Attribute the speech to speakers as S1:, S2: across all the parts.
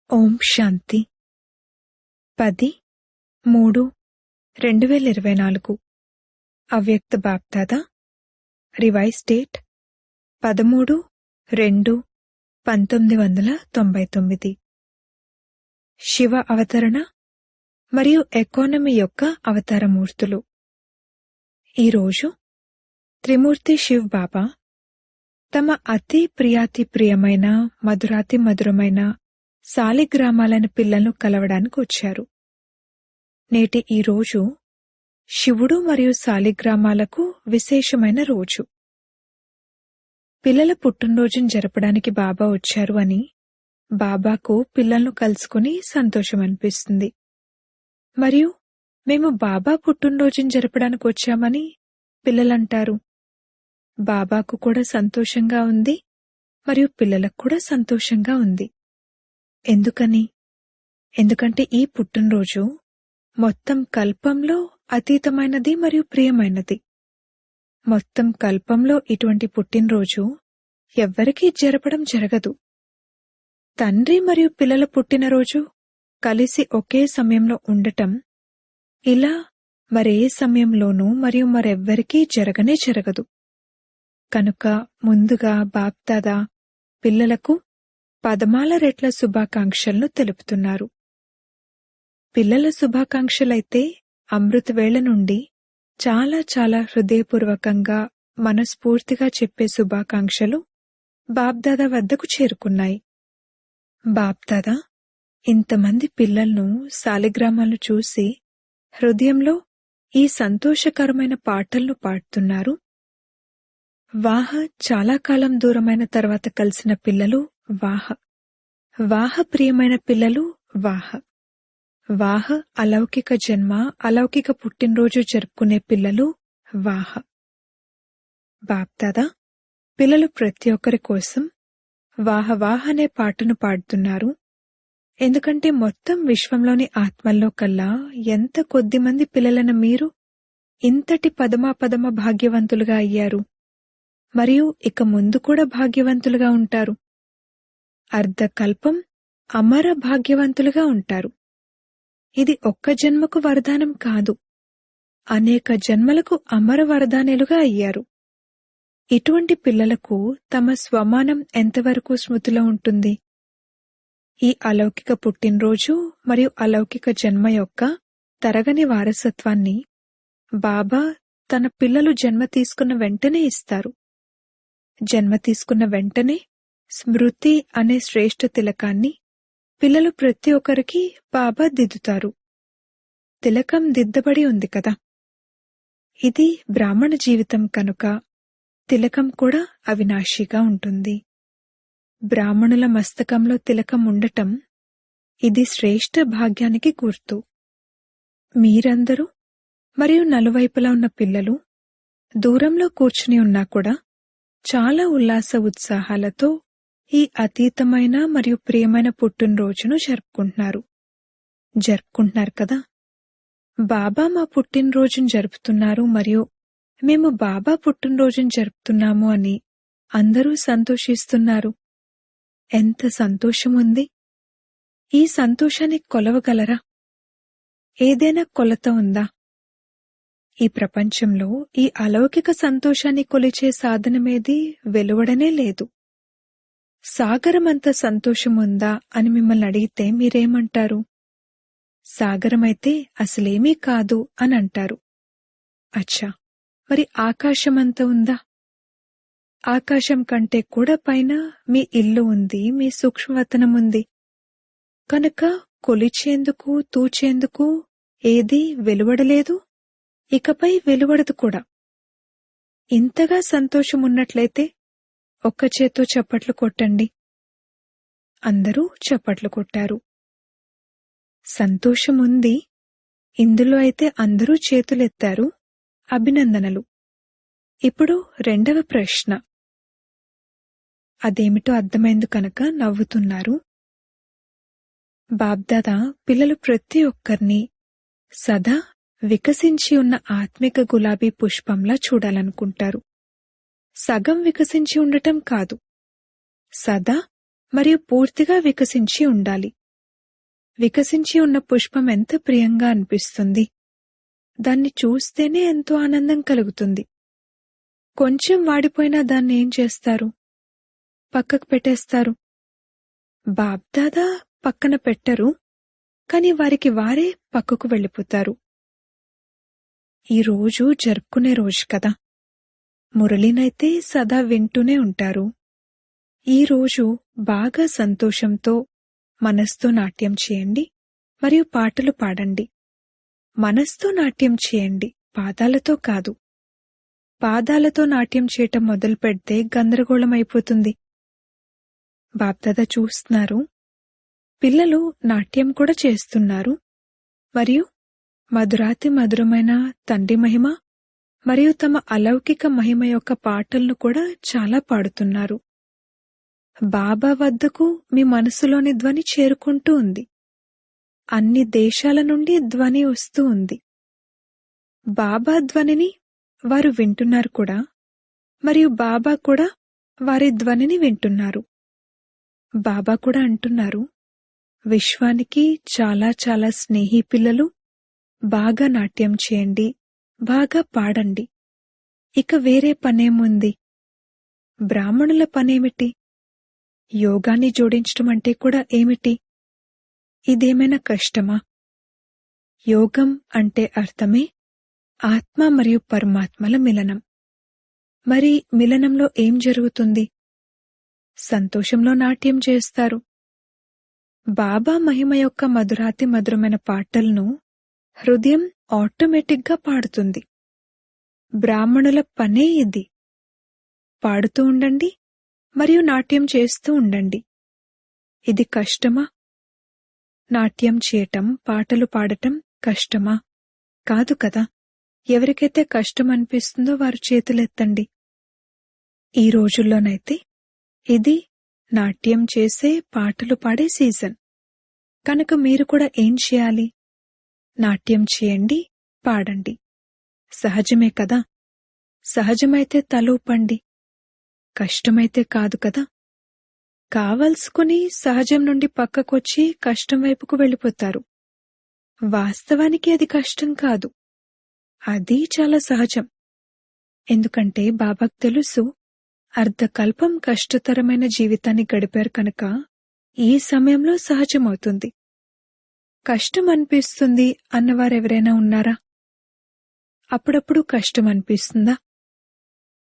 S1: ఓం శాంతి 10/3/2024 అవ్యక్త BapDada revise date 13/2/1999 Shiva అవతరణ మరియు ఎకానమీ యొక్క అవతారమూర్తులు. ఈరోజు త్రిమూర్తి శివ్ బాబా తమ అతి ప్రియాతి ప్రియమైన మధురాతి మధురమైన సాలిగ్రామాలైన పిల్లలను కలవడానికి వచ్చారు. నేటి ఈ రోజు శివుడు మరియు సాలిగ్రామాలకు విశేషమైన రోజు. పిల్లల పుట్టినరోజును జరపడానికి బాబా వచ్చారు అని బాబాకు పిల్లలను కలుసుకుని సంతోషం అనిపిస్తుంది. మరియు మేము బాబా పుట్టినరోజును జరపడానికి వచ్చామని పిల్లలంటారు. బాబాకు కూడా సంతోషంగా ఉంది మరియు పిల్లలకు కూడా సంతోషంగా ఉంది. ఎందుకంటే ఈ పుట్టినరోజు మొత్తం కల్పంలో అతీతమైనది మరియు ప్రియమైనది. మొత్తం కల్పంలో ఇటువంటి పుట్టినరోజు ఎవ్వరికీ జరపడం జరగదు. తండ్రి మరియు పిల్లల పుట్టినరోజు కలిసి ఒకే సమయంలో ఉండటం ఇలా మరే సమయంలోనూ మరియు మరెవ్వరికీ జరగనే జరగదు. కనుక ముందుగా బాప్దాదా పిల్లలకు 10 రెట్ల శుభాకాంక్షలను తెలుపుతున్నారు. పిల్లల శుభాకాంక్షలైతే అమృతవేళ నుండి చాలా చాలా హృదయపూర్వకంగా మనస్ఫూర్తిగా చెప్పే శుభాకాంక్షలు బాప్దాదా వద్దకు చేరుకున్నాయి. బాప్దాదా ఇంతమంది పిల్లలను సాలిగ్రామాలను చూసి హృదయంలో ఈ సంతోషకరమైన పాటలను పాడుతున్నారు. వాహ చాలా కాలం దూరమైన తర్వాత కలిసిన పిల్లలు వాహ, వాహ ప్రియమైన పిల్లలు వాహ, వాహ అలౌకిక జన్మ అలౌకిక పుట్టినరోజు జరుపుకునే పిల్లలు వాహ. బాప్దాదా పిల్లలు ప్రతి ఒక్కరి కోసం వాహ వాహ అనే పాటను పాడుతున్నారు. ఎందుకంటే మొత్తం విశ్వంలోని ఆత్మల్లో కల్లా ఎంత కొద్దిమంది పిల్లలైన మీరు ఇంతటి పదమ భాగ్యవంతులుగా అయ్యారు మరియు ఇక ముందు కూడా భాగ్యవంతులుగా ఉంటారు. అర్ధకల్పం అమర భాగ్యవంతులుగా ఉంటారు. ఇది ఒక్క జన్మకు వరదానం కాదు, అనేక జన్మలకు అమర వరదానేలుగా అయ్యారు. ఇటువంటి పిల్లలకు తమ స్వమానం ఎంతవరకు స్మృతిలో ఉంటుంది? ఈ అలౌకిక పుట్టినరోజు మరియు అలౌకిక జన్మ యొక్క తరగని వారసత్వాన్ని బాబా తన పిల్లలు జన్మ తీసుకున్న వెంటనే ఇస్తారు. జన్మ తీసుకున్న వెంటనే స్మృతి అనే శ్రేష్ఠ తిలకాన్ని పిల్లలు ప్రతి ఒక్కరికి బాబా దిద్దుతారు. తిలకం దిద్దబడి ఉంది కదా. ఇది బ్రాహ్మణ జీవితం కనుక తిలకం కూడా అవినాశిగా ఉంటుంది. బ్రాహ్మణుల మస్తకంలో తిలకం ఉండటం ఇది శ్రేష్ఠ భాగ్యానికి గుర్తు. మీరందరూ మరియు నలువైపులా ఉన్న పిల్లలు దూరంలో కూర్చుని ఉన్నా కూడా చాలా ఉల్లాస ఉత్సాహాలతో ఈ అతీతమైన మరియు ప్రియమైన పుట్టినరోజును జరుపుకుంటున్నారు కదా. బాబా మా పుట్టినరోజును జరుపుతున్నారు మరియు మేము బాబా పుట్టినరోజును జరుపుతున్నాము అని అందరూ సంతోషిస్తున్నారు. ఎంత సంతోషం ఉంది! ఈ సంతోషాన్ని కొలవగలరా? ఏదైనా కొలత ఉందా? ఈ ప్రపంచంలో ఈ అలౌకిక సంతోషాన్ని కొలిచే సాధనమేది వెలువడనే లేదు. సాగరమంత సంతోషం ఉందా అని మిమ్మల్ని అడిగితే మీరేమంటారు? సాగరమైతే అసలేమీ కాదు అని అంటారు. అచ్చా, మరి ఆకాశమంత ఉందా? ఆకాశం కంటే కూడా పైన మీ ఇల్లు ఉంది, మీ సూక్ష్మవతనం ఉంది. కనుక కొలిచేందుకు తూచేందుకు ఏదీ వెలువడలేదు, ఇకపై వెలువడదు కూడా. ఇంతగా సంతోషం ఉన్నట్లయితే ఒక్క చేత్తో చప్పట్లు కొట్టండి. అందరూ చప్పట్లు కొట్టారు. సంతోషం ఉంది, ఇందులో అయితే అందరూ చేతులెత్తారు. అభినందనలు. ఇప్పుడు రెండవ ప్రశ్న. అదేమిటో అర్థమైంది కనుక నవ్వుతున్నారు. బాబ్దాదా పిల్లలు ప్రతి ఒక్కరిని సదా వికసించి ఉన్న ఆత్మిక గులాబీ పుష్పంలా చూడాలనుకుంటారు. సగం వికసించి ఉండటం కాదు, సదా మరియు పూర్తిగా వికసించి ఉండాలి. వికసించి ఉన్న పుష్పం ఎంత ప్రియంగా అనిపిస్తుంది. దాన్ని చూస్తేనే ఎంతో ఆనందం కలుగుతుంది. కొంచెం వాడిపోయినా దాన్ని ఏం చేస్తారు? పక్కకు పెట్టేస్తారు. బాబ్దాదా పక్కన పెట్టరు, కాని వారికి వారే పక్కకు వెళ్ళిపోతారు. ఈ రోజు జరుపుకునే రోజు కదా. మురళినైతే సదా వింటూనే ఉంటారు. ఈ రోజు బాగా సంతోషంతో మనస్తో నాట్యం చేయండి మరియు పాటలు పాడండి. మనస్తో నాట్యం చేయండి, పాదాలతో కాదు. పాదాలతో నాట్యం చేయటం మొదలు పెడితే గందరగోళమైపోతుంది. బాప్దాదా చూస్తున్నారు, పిల్లలు నాట్యం కూడా చేస్తున్నారు మరియు మధురాతి మధురమైన తండ్రి మహిమ మరియు తమ అలౌకిక మహిమ యొక్క పాటలను కూడా చాలా పాడుతున్నారు. బాబా వద్దకు మీ మనసులోని ధ్వని చేరుకుంటూ ఉంది. అన్ని దేశాల నుండి ధ్వని వస్తూ ఉంది. బాబా ధ్వనిని వారు వింటున్నారు కూడా, మరియు బాబా కూడా వారి ధ్వనిని వింటున్నారు. బాబా కూడా అంటున్నారు, విశ్వానికి చాలా చాలా స్నేహి పిల్లలు, బాగా నాట్యం చేయండి, బాగా పాడండి. ఇక వేరే పనేముంది? బ్రాహ్మణుల పనేమిటి? యోగాన్ని జోడించటం అంటే కూడా ఏమిటి? ఇదేమైనా కష్టమా? యోగం అంటే అర్థమే ఆత్మ మరియు పరమాత్మల మిలనం. మరి మిలనంలో ఏం జరుగుతుంది? సంతోషంలో నాట్యం చేస్తారు. బాబా మహిమ యొక్క మధురాతి మధురమైన పాటలను హృదయం ఆటోమేటిక్గా పాడుతుంది. బ్రాహ్మణుల పనే ఇది. పాడుతూ ఉండండి మరియు నాట్యం చేస్తూ ఉండండి. ఇది కష్టమా? నాట్యం చేయటం, పాటలు పాడటం కష్టమా? కాదు కదా. ఎవరికైతే కష్టం అనిపిస్తుందో వారు చేతులెత్తండి. ఈ రోజుల్లోనైతే ఇది నాట్యం చేసే, పాటలు పాడే సీజన్. కనుక మీరు కూడా ఏం చేయాలి? నాట్యం చేయండి, పాడండి. సహజమే కదా. సహజమైతే తలూపండి. కష్టమైతే కాదు కదా. కావలసుకుని సహజం నుండి పక్కకొచ్చి కష్టం వైపుకు వెళ్ళిపోతారు. వాస్తవానికి అది కష్టం కాదు. అది చాలా సహజం. ఎందుకంటే బాబాకు తెలుసు, అర్ధకల్పం కష్టతరమైన జీవితాన్ని గడిపారు కనుక ఈ సమయంలో సహజమవుతుంది. కష్టం అనిపిస్తుంది అన్నవారెవరైనా ఉన్నారా? అప్పుడప్పుడు కష్టం అనిపిస్తుందా?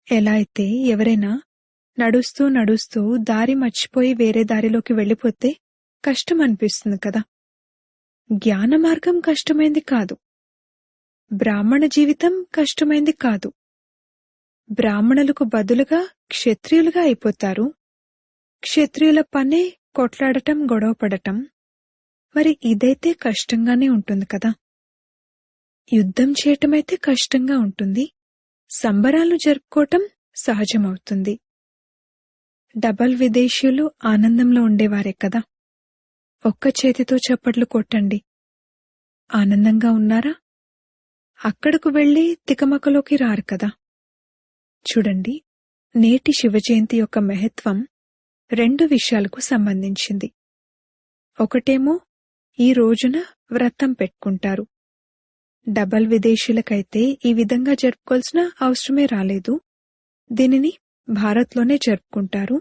S1: ఎలా అయితే ఎవరైనా నడుస్తూ నడుస్తూ దారి మర్చిపోయి వేరే దారిలోకి వెళ్ళిపోతే కష్టం అనిపిస్తుంది కదా. జ్ఞాన మార్గం కష్టమైంది కాదు. బ్రాహ్మణ జీవితం కష్టమైంది కాదు. బ్రాహ్మణులకు బదులుగా క్షత్రియులుగా అయిపోతారు. క్షత్రియుల పనే కొట్లాడటం, గొడవపడటం. మరి ఇదైతే కష్టంగానే ఉంటుంది కదా. యుద్ధం చేయటమైతే కష్టంగా ఉంటుంది. సంబరాలు జరుపుకోవటం సహజమవుతుంది. డబల్ విదేశీయులు ఆనందంలో ఉండేవారే కదా. ఒక్క చేతితో చప్పట్లు కొట్టండి. ఆనందంగా ఉన్నారా? అక్కడకు వెళ్లి తికమకలోకి రారు కదా. చూడండి, నేటి శివజయంతి యొక్క మహత్వం 2 విషయాలకు సంబంధించింది. ఒకటేమో ఈ రోజున వ్రతం పెట్టుకుంటారు. డబల్ విదేశీయులకైతే ఈ విధంగా జరుపుకోవాల్సిన అవసరమే రాలేదు. దీనిని భారత్లోనే జరుపుకుంటారు.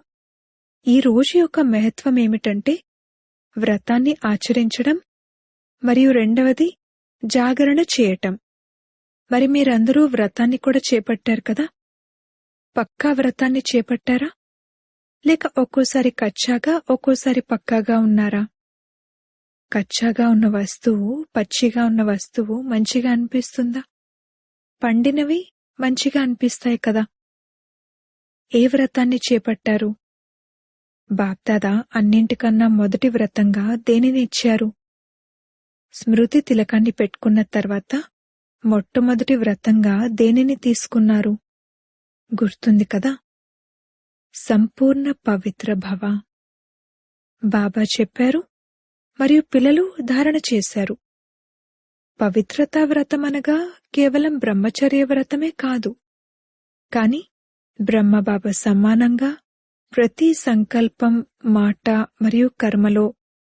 S1: ఈ రోజు యొక్క మహత్వం ఏమిటంటే వ్రతాన్ని ఆచరించడం మరియు రెండవది జాగరణ చేయటం. మరి మీరందరూ వ్రతాన్ని కూడా చేపట్టారు కదా. పక్కా వ్రతాన్ని చేపట్టారా? లేక ఒక్కోసారి కచ్చాగా, ఒక్కోసారి పక్కాగా ఉన్నారా? కచ్చాగా ఉన్న వస్తువు, పచ్చిగా ఉన్న వస్తువు మంచిగా అనిపిస్తుందా? పండినవి మంచిగా అనిపిస్తాయి కదా. ఏ వ్రతాన్ని చేపట్టారు? బాప్దాదా అన్నింటికన్నా మొదటి వ్రతంగా దేనిని ఇచ్చారు? స్మృతి తిలకాన్ని పెట్టుకున్న తర్వాత మొట్టమొదటి వ్రతంగా దేనిని తీసుకున్నారు? గుర్తుంది కదా. సంపూర్ణ పవిత్ర భవ. బాబా చెప్పారు మరియు పిల్లలు ధారణ చేశారు. పవిత్రతా వ్రతమనగా కేవలం బ్రహ్మచర్య వ్రతమే కాదు, కాని బ్రహ్మబాబా సమానంగా ప్రతి సంకల్పం, మాట మరియు కర్మలో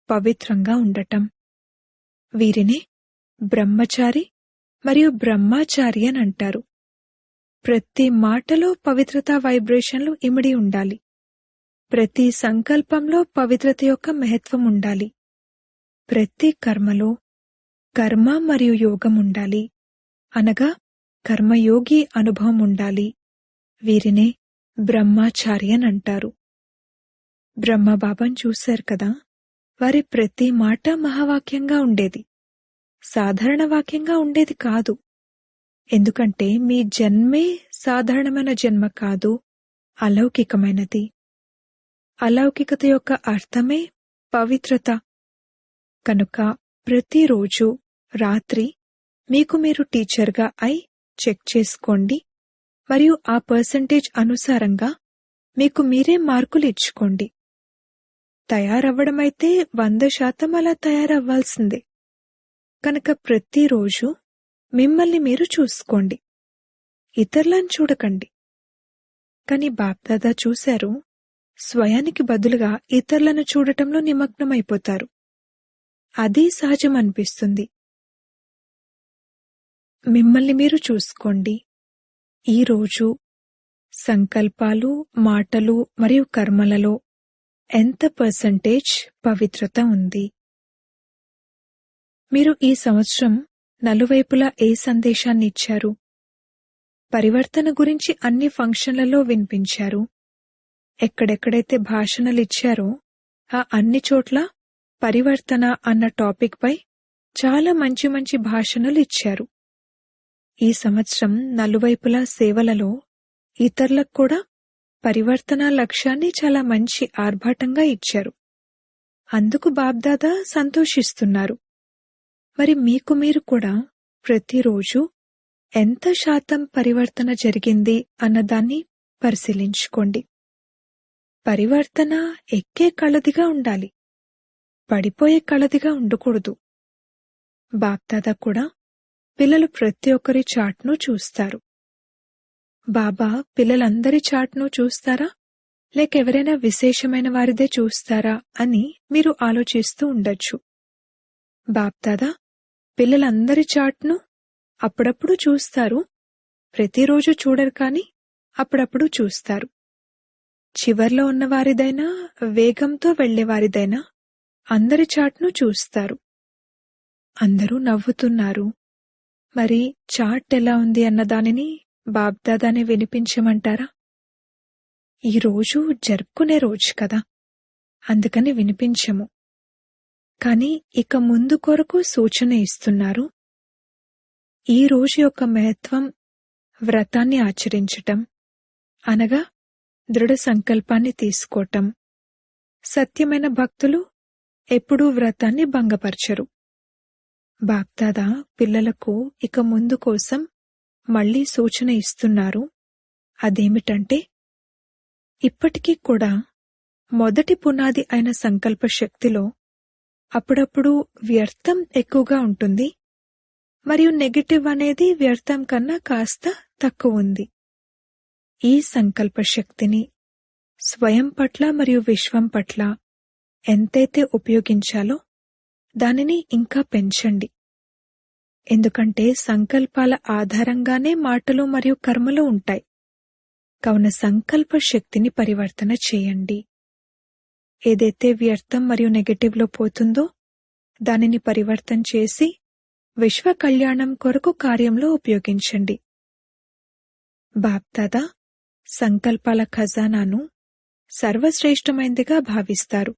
S1: పవిత్రంగా ఉండటం. వీరినే బ్రహ్మచారి మరియు బ్రహ్మాచారి అని అంటారు. ప్రతి మాటలో పవిత్రతా వైబ్రేషన్లు ఇమిడి ఉండాలి. ప్రతి సంకల్పంలో పవిత్రత యొక్క మహత్వం ఉండాలి. ప్రతి కర్మలో కర్మ మరియు యోగం ఉండాలి, అనగా కర్మయోగి అనుభవం ఉండాలి. వీరినే బ్రహ్మాచారి అని అంటారు. బ్రహ్మబాబాను చూశారు కదా, వారి ప్రతి మాట మహావాక్యంగా ఉండేది, సాధారణ వాక్యంగా ఉండేది కాదు. ఎందుకంటే మీ జన్మే సాధారణమైన జన్మ కాదు, అలౌకికమైనది. అలౌకికత యొక్క అర్థమే పవిత్రత. కనుక ప్రతిరోజు రాత్రి మీకు మీరు టీచర్గా అయి చెక్ చేసుకోండి మరియు ఆ పర్సంటేజ్ అనుసారంగా మీకు మీరే మార్కులు ఇచ్చుకోండి. తయారవ్వడమైతే 100% అలా తయారవ్వాల్సిందే. కనుక ప్రతిరోజు మిమ్మల్ని మీరు చూసుకోండి, ఇతరులను చూడకండి. కాని బాప్దాదా చూశారు, స్వయానికి బదులుగా ఇతరులను చూడటంలో నిమగ్నమైపోతారు. అది సహజం అనిపిస్తుంది. మిమ్మల్ని మీరు చూసుకోండి. ఈరోజు సంకల్పాలు, మాటలు మరియు కర్మలలో ఎంత పర్సంటేజ్ పవిత్రత ఉంది? మీరు ఈ సంవత్సరం నలువైపులా ఏ సందేశాన్ని ఇచ్చారు? పరివర్తన గురించి అన్ని ఫంక్షన్లలో వినిపించారు. ఎక్కడెక్కడైతే భాషణలిచ్చారో ఆ అన్ని చోట్ల పరివర్తన అన్న టాపిక్ పై చాలా మంచి మంచి భాషణలు ఇచ్చారు. ఈ సంవత్సరం నలువైపులా సేవలలో ఇతరులకు కూడా పరివర్తన లక్ష్యాన్ని చాలా మంచి ఆర్భాటంగా ఇచ్చారు. అందుకు బాబ్దాదా సంతోషిస్తున్నారు. మరి మీకు మీరు కూడా ప్రతిరోజు ఎంత శాతం పరివర్తన జరిగింది అన్నదాన్ని పరిశీలించుకోండి. పరివర్తన ఎక్కే కళదిగా ఉండాలి, పడిపోయే కళదిగా ఉండకూడదు. బాప్దాదా కూడా పిల్లలు ప్రతి ఒక్కరి చాట్ను చూస్తారు. బాబా పిల్లలందరి చాట్ను చూస్తారా, లేక ఎవరైనా విశేషమైన వారిదే చూస్తారా అని మీరు ఆలోచిస్తూ ఉండొచ్చు. బాప్దాదా పిల్లలందరి చాట్ను అప్పుడప్పుడు చూస్తారు, ప్రతిరోజు చూడరు, కాని అప్పుడప్పుడు చూస్తారు. చివర్లో ఉన్నవారిదైనా వేగంతో వెళ్లేవారిదైనా అందరి చాట్ను చూస్తారు. అందరూ నవ్వుతున్నారు. మరి చాట్ ఎలా ఉంది అన్నదానిని బాబ్దాదానే వినిపించమంటారా? ఈరోజు జరుపుకునే రోజు కదా, అందుకని వినిపించము. కాని ఇక ముందు కొరకు సూచన ఇస్తున్నారు. ఈ రోజు యొక్క మహత్వం వ్రతాన్ని ఆచరించటం, అనగా దృఢ సంకల్పాన్ని తీసుకోవటం. సత్యమైన భక్తులు ఎప్పుడూ వ్రతాన్ని భంగపరచరు. బాప్దాదా పిల్లలకు ఇక ముందు కోసం మళ్లీ సూచన ఇస్తున్నారు. అదేమిటంటే, ఇప్పటికీ కూడా మొదటి పునాది అయిన సంకల్ప శక్తిలో అప్పుడప్పుడు వ్యర్థం ఎక్కువగా ఉంటుంది, మరియు నెగటివ్ అనేది వ్యర్థం కన్నా కాస్త తక్కువ ఉంది. ఈ సంకల్ప శక్తిని స్వయం పట్ల మరియు విశ్వం పట్ల ఎంతైతే ఉపయోగించాలో దానిని ఇంకా పెంచండి. ఎందుకంటే సంకల్పాల ఆధారంగానే మాటలు మరియు కర్మలు ఉంటాయి. కావున సంకల్ప శక్తిని పరివర్తన చేయండి. ఏదైతే వ్యర్థం మరియు నెగటివ్లో పోతుందో దానిని పరివర్తన చేసి విశ్వ కళ్యాణం కొరకు కార్యంలో ఉపయోగించండి. బాప్దాదా సంకల్పాల ఖజానాను సర్వశ్రేష్టమైందిగా భావిస్తారు.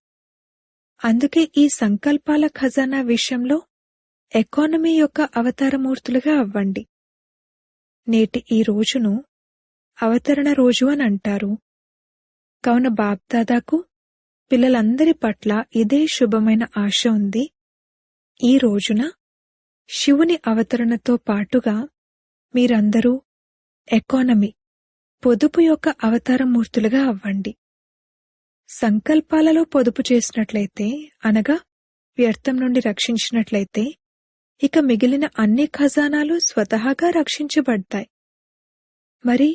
S1: అందుకే ఈ సంకల్పాల ఖజానా విషయంలో ఎకానమీ యొక్క అవతారమూర్తులుగా అవ్వండి. నేటి ఈ రోజును అవతరణ రోజు అని అంటారు. కావున బాప్దాదాకు పిల్లలందరి పట్ల ఇదే శుభమైన ఆశ ఉంది. ఈ రోజున శివుని అవతరణతో పాటుగా మీరందరూ ఎకానమీ పొదుపు యొక్క అవతారమూర్తులుగా అవ్వండి. సంకల్పాలలో పొదుపు చేసినట్లయితే, అనగా వ్యర్థం నుండి రక్షించినట్లయితే, ఇక మిగిలిన అన్ని ఖజానాలు స్వతహాగా రక్షించబడతాయి. మరి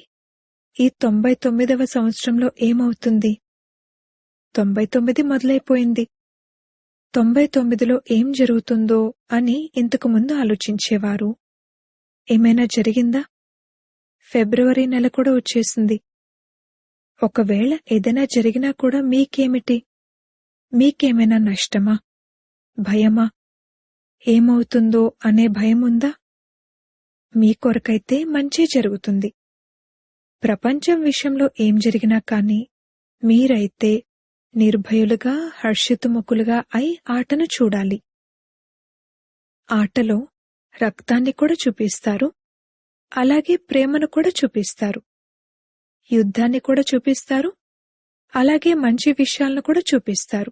S1: ఈ 99వ సంవత్సరంలో ఏమవుతుంది? 99 మొదలైపోయింది. 99లో ఏం జరుగుతుందో అని ఇంతకు ముందు ఆలోచించేవారు. ఏమైనా జరిగిందా? ఫిబ్రవరి నెల కూడా వచ్చేసింది. ఒకవేళ ఏదైనా జరిగినా కూడా మీకేమిటి? మీకేమైనా నష్టమా? భయమా? ఏమవుతుందో అనే భయముందా? మీ కొరకైతే మంచే జరుగుతుంది. ప్రపంచం విషయంలో ఏం జరిగినా కాని మీరైతే నిర్భయులుగా, హర్షితముఖులుగా అయి ఆటను చూడాలి. ఆటలో రక్తాన్ని కూడా చూపిస్తారు, అలాగే ప్రేమను కూడా చూపిస్తారు. యుద్ధాన్ని కూడా చూపిస్తారు, అలాగే మంచి విషయాలను కూడా చూపిస్తారు.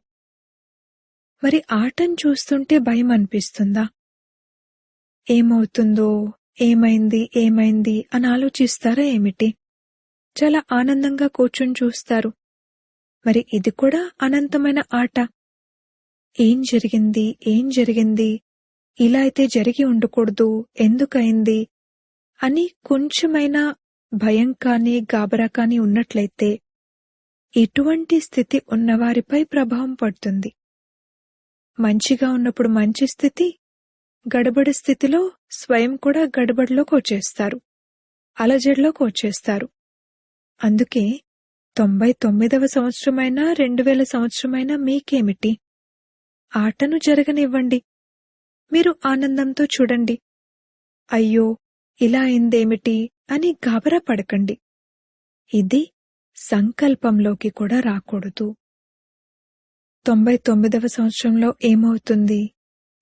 S1: మరి ఆటను చూస్తుంటే భయం అనిపిస్తుందా? ఏమవుతుందో, ఏమైంది అని ఆలోచిస్తారా ఏమిటి? చాలా ఆనందంగా కూర్చుని చూస్తారు. మరి ఇది కూడా అనంతమైన ఆట. ఏం జరిగింది, ఇలా అయితే జరిగి ఉండకూడదు, ఎందుకయింది అని కొంచెమైనా భయం కాని, గాబరా కాని ఉన్నట్లయితే ఇటువంటి స్థితి ఉన్నవారిపై ప్రభావం పడుతుంది. మంచిగా ఉన్నప్పుడు మంచి స్థితి, గడబడి స్థితిలో స్వయం కూడా గడబడిలోకి వచ్చేస్తారు, అలజడిలోకి వచ్చేస్తారు. అందుకే 99వ సంవత్సరమైనా 2000 సంవత్సరమైనా మీకేమిటి? ఆటను జరగనివ్వండి. మీరు ఆనందంతో చూడండి. అయ్యో, ఇలా అయిందేమిటి అని గాబరా పడకండి. ఇది సంకల్పంలోకి కూడా రాకూడదు. 99వ సంవత్సరంలో ఏమవుతుంది,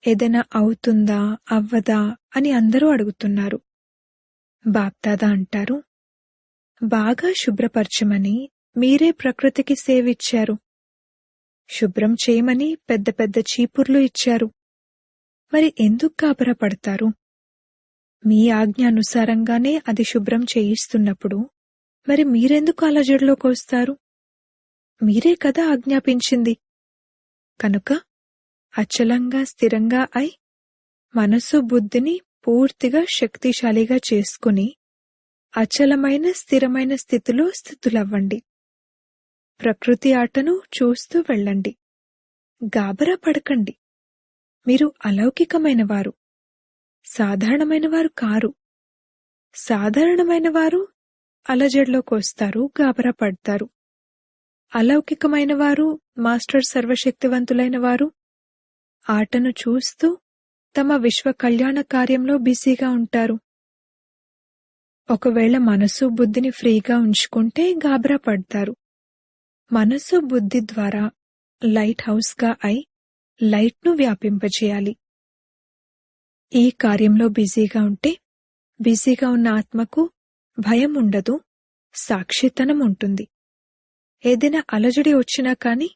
S1: ఏదైనా అవుతుందా, అవ్వదా అని అందరూ అడుగుతున్నారు. బాప్దాదా అంటారు, బాగా శుభ్రపరచమని మీరే ప్రకృతికి సేవిచ్చారు. శుభ్రం చేయమని పెద్ద పెద్ద చీపుర్లు ఇచ్చారు. మరి ఎందుకు గాబరా పడతారు? మీ ఆజ్ఞానుసారంగానే అది శుభ్రం చేయిస్తున్నప్పుడు మరి మీరెందుకు అలజడిలోకి వస్తారు? మీరే కదా ఆజ్ఞాపించింది. కనుక అచలంగా స్థిరంగా అయి మనసు బుద్ధిని పూర్తిగా శక్తిశాలిగా చేసుకుని అచలమైన స్థిరమైన స్థితిలో స్థితులవ్వండి. ప్రకృతి ఆటను చూస్తూ వెళ్ళండి. గాబరా పడకండి. మీరు అలౌకికమైన వారు, సాధారణమైన వారు కారు. సాధారణమైన వారు అలజడిలోకి వస్తారు, గాబరా పడతారు. అలౌకికమైన వారు, మాస్టర్ సర్వశక్తివంతులైన వారు ఆటను చూస్తూ తమ విశ్వ కళ్యాణ కార్యంలో బిజీగా ఉంటారు. ఒకవేళ మనసు బుద్ధిని ఫ్రీగా ఉంచుకుంటే గాబరా పడతారు. మనసు బుద్ధి ద్వారా లైట్ హౌస్గా అయి లైట్ను వ్యాపింపజేయాలి. ఈ కార్యంలో బిజీగా ఉంటే బిజీగా ఉన్న ఆత్మకు భయం ఉండదు, సాక్షితనం ఉంటుంది. ఏదైనా అలజడి వచ్చినా కాని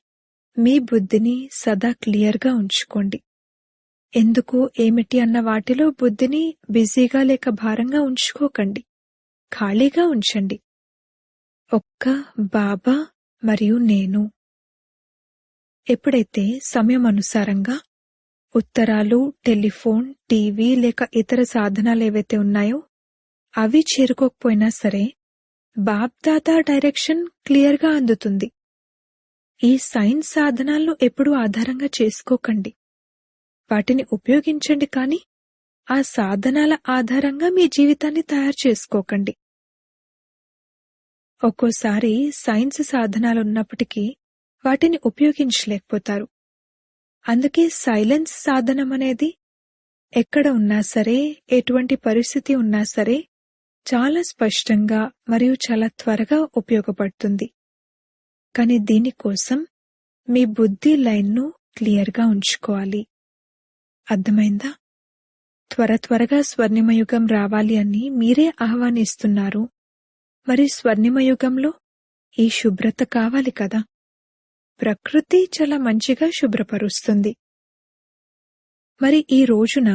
S1: మీ బుద్ధిని సదా క్లియర్గా ఉంచుకోండి. ఎందుకు, ఏమిటి అన్న వాటిలో బుద్ధిని బిజీగా లేక భారంగా ఉంచుకోకండి. ఖాళీగా ఉంచండి. ఒక్క బాబా మరియు నేను. ఎప్పుడైతే సమయం అనుసారంగా ఉత్తరాలు, టెలిఫోన్, టీవీ లేక ఇతర సాధనాలేవైతే ఉన్నాయో అవి చేరుకోకపోయినా సరే బాప్దాదా డైరెక్షన్ క్లియర్గా అందుతుంది. ఈ సైన్స్ సాధనాలను ఎప్పుడూ ఆధారంగా చేసుకోకండి. వాటిని ఉపయోగించండి, కానీ ఆ సాధనాల ఆధారంగా మీ జీవితాన్ని తయారు చేసుకోకండి. ఒక్కోసారి సైన్స్ సాధనాలున్నప్పటికీ వాటిని ఉపయోగించలేకపోతారు. అందుకే సైలెన్స్ సాధనం అనేది ఎక్కడ ఉన్నా సరే, ఎటువంటి పరిస్థితి ఉన్నా సరే చాలా స్పష్టంగా మరియు చాలా త్వరగా ఉపయోగపడుతుంది. కానీ దీనికోసం మీ బుద్ధి లైన్ను క్లియర్గా ఉంచుకోవాలి. అర్థమైందా? త్వరగా స్వర్ణిమయుగం రావాలి అని మీరే ఆహ్వానిస్తున్నారు. మరి స్వర్ణిమయుగంలో ఈ శుభ్రత కావాలి కదా. ప్రకృతి చాలా మంచిగా శుభ్రపరుస్తుంది. మరి ఈ రోజున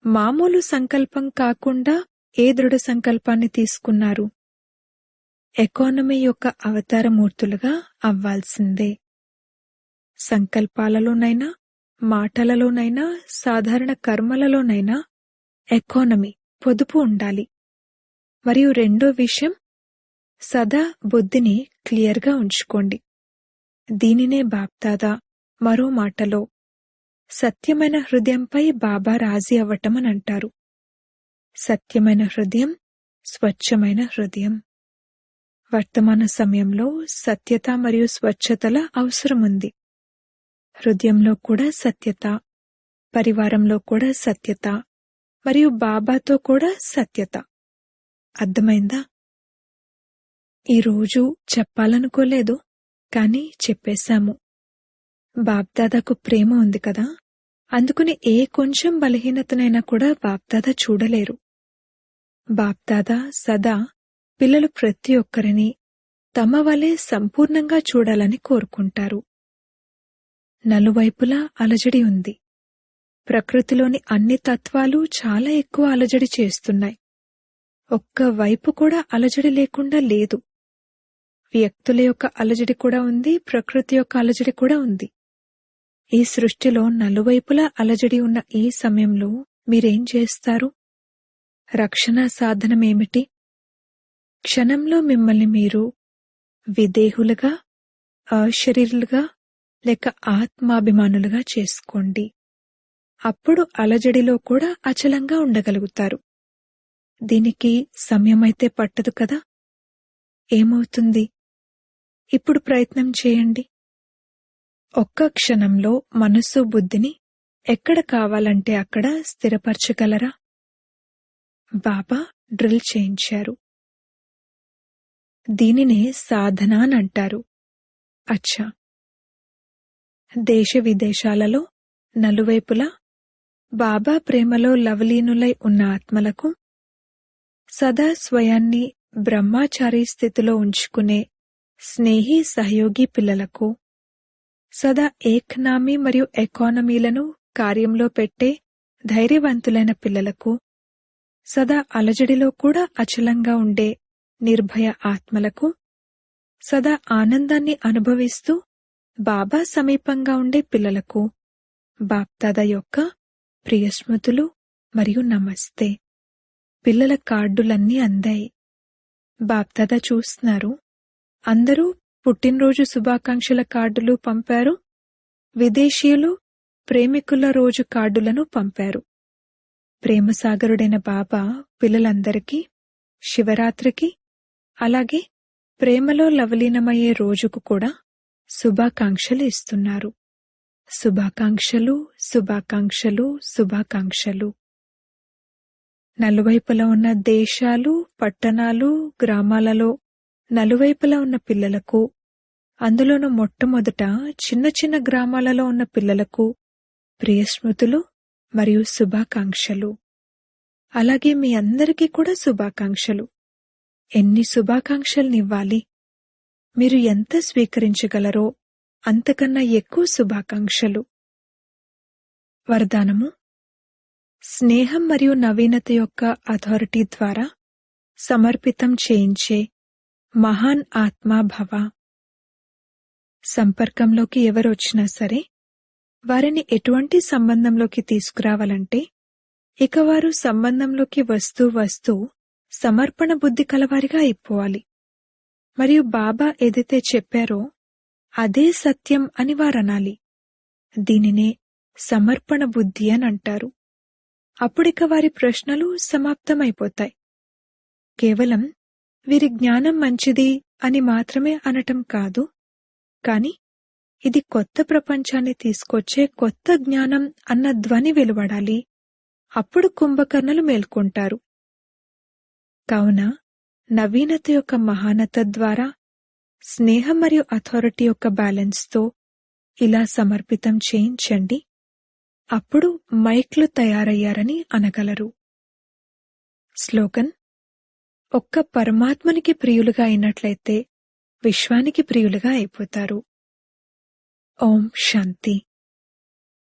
S1: మామూలు సంకల్పం కాకుండా ఏ దృఢ సంకల్పాన్ని తీసుకున్నారు? ఎకానమీ యొక్క అవతారమూర్తులుగా అవ్వాల్సిందే. సంకల్పాలలోనైనా, మాటలలోనైనా, సాధారణ కర్మలలోనైనా ఎకానమీ, పొదుపు ఉండాలి. మరియు రెండో విషయం, సదా బుద్ధిని క్లియర్గా ఉంచుకోండి. దీనినే బాప్దాదా మరో మాటలో సత్యమైన హృదయంపై బాబా రాజీ అవ్వటం అని అంటారు. సత్యమైన హృదయం, స్వచ్ఛమైన హృదయం. వర్తమాన సమయంలో సత్యత మరియు స్వచ్ఛతల అవసరముంది. హృదయంలో కూడా సత్యత, పరివారంలో కూడా సత్యత, మరియు బాబాతో కూడా సత్యత. అర్థమైందా? ఈరోజు చెప్పాలనుకోలేదు, కానీ చెప్పేశాము. బాబ్దాదాకు ప్రేమ ఉంది కదా, అందుకుని ఏ కొంచెం బలహీనతనైనా కూడా బాబ్దాదా చూడలేరు. బాబ్దాదా సదా పిల్లలు ప్రతి ఒక్కరిని తమ వలె సంపూర్ణంగా చూడాలని కోరుకుంటారు. నలువైపులా అలజడి ఉంది. ప్రకృతిలోని అన్ని తత్వాలు చాలా ఎక్కువ అలజడి చేస్తున్నాయి. ఒక్క వైపు కూడా అలజడి లేకుండా లేదు. వ్యక్తుల యొక్క అలజడి కూడా ఉంది, ప్రకృతి యొక్క అలజడి కూడా ఉంది. ఈ సృష్టిలో నలువైపులా అలజడి ఉన్న ఈ సమయంలో మీరేం చేస్తారు? రక్షణ సాధనమేమిటి? క్షణంలో మిమ్మల్ని మీరు విదేహులుగా, అశరీరులుగా లేక ఆత్మాభిమానులుగా చేసుకోండి. అప్పుడు అలజడిలో కూడా అచలంగా ఉండగలుగుతారు. దీనికి సమయమైతే పట్టదు కదా. ఏమవుతుంది? ఇప్పుడు ప్రయత్నం చేయండి. ఒక్క క్షణంలో మనస్సు, బుద్ధిని ఎక్కడ కావాలంటే అక్కడ స్థిరపరచగలరా? బాబా డ్రిల్ చేయించారు. దీనినే సాధన అని అంటారు. అచ్చా, దేశ విదేశాలలో నలువైపులా బాబా ప్రేమలో లవలీనులై ఉన్న ఆత్మలకు, సదా స్వయాన్ని బ్రహ్మచారి స్థితిలో ఉంచుకునే స్నేహి సహయోగి పిల్లలకు, సదా ఏకనామీ మరియు ఎకానమీలను కార్యంలో పెట్టే ధైర్యవంతులైన పిల్లలకు, సదా అలజడిలో కూడా అచలంగా ఉండే నిర్భయ ఆత్మలకు, సదా ఆనందాన్ని అనుభవిస్తూ బాబా సమీపంగా ఉండే పిల్లలకు బాప్దాదా యొక్క ప్రియస్మృతులు మరియు నమస్తే. పిల్లల కార్డులన్నీ అందాయి. బాప్దాదా చూస్తున్నారు. అందరూ పుట్టినరోజు శుభాకాంక్షల కార్డులు పంపారు. విదేశీయులు ప్రేమికుల రోజు కార్డులను పంపారు. ప్రేమసాగరుడైన బాబా పిల్లలందరికీ శివరాత్రికి, అలాగే ప్రేమలో లవలీనమయ్యే రోజుకు కూడా శుభాకాంక్షలు ఇస్తున్నారు. శుభాకాంక్షలు, శుభాకాంక్షలు, శుభాకాంక్షలు. నలువైపులా ఉన్న దేశాలు, పట్టణాలు, గ్రామాలలో నలువైపులా ఉన్న పిల్లలకు, అందులోనూ మొట్టమొదట చిన్న చిన్న గ్రామాలలో ఉన్న పిల్లలకు ప్రియస్మృతులు మరియు శుభాకాంక్షలు. అలాగే మీ అందరికీ కూడా శుభాకాంక్షలు. ఎన్ని శుభాకాంక్షల్నివ్వాలి? మీరు ఎంత స్వీకరించగలరో అంతకన్నా ఎక్కువ శుభాకాంక్షలు. వరదానము: స్నేహం మరియు నవీనత యొక్క అథారిటీ ద్వారా సమర్పితం చేయించే మహాన్ ఆత్మా భవ. సంపర్కంలోకి ఎవరొచ్చినా సరే వారిని ఎటువంటి సంబంధంలోకి తీసుకురావాలంటే ఇక వారు సంబంధంలోకి వస్తూ వస్తూ సమర్పణ బుద్ధి కలవారిగా అయిపోవాలి. మరియు బాబా ఏదైతే చెప్పారో అదే సత్యం అని వారనాలి. దీనినే సమర్పణ బుద్ధి అని అంటారు. అప్పుడిక వారి ప్రశ్నలు సమాప్తమైపోతాయి. కేవలం వీరి జ్ఞానం మంచిది అని మాత్రమే అనటం కాదు, కాని ఇది కొత్త ప్రపంచాన్ని తీసుకొచ్చే కొత్త జ్ఞానం అన్న ధ్వని వెలువడాలి. అప్పుడు కుంభకర్ణులు మేల్కొంటారు. కావున నవీనత యొక్క మహానత ద్వారా స్నేహం మరియు అథారిటీ యొక్క బ్యాలెన్స్తో ఇలా సమర్పితం చేయించండి. అప్పుడు మైక్లు తయారయ్యారని అనగలరు. స్లోగన్: ఒక్క పరమాత్మనికి ప్రియులుగా అయినట్లయితే విశ్వానికి ప్రియులుగా అయిపోతారు. ఓం శాంతి.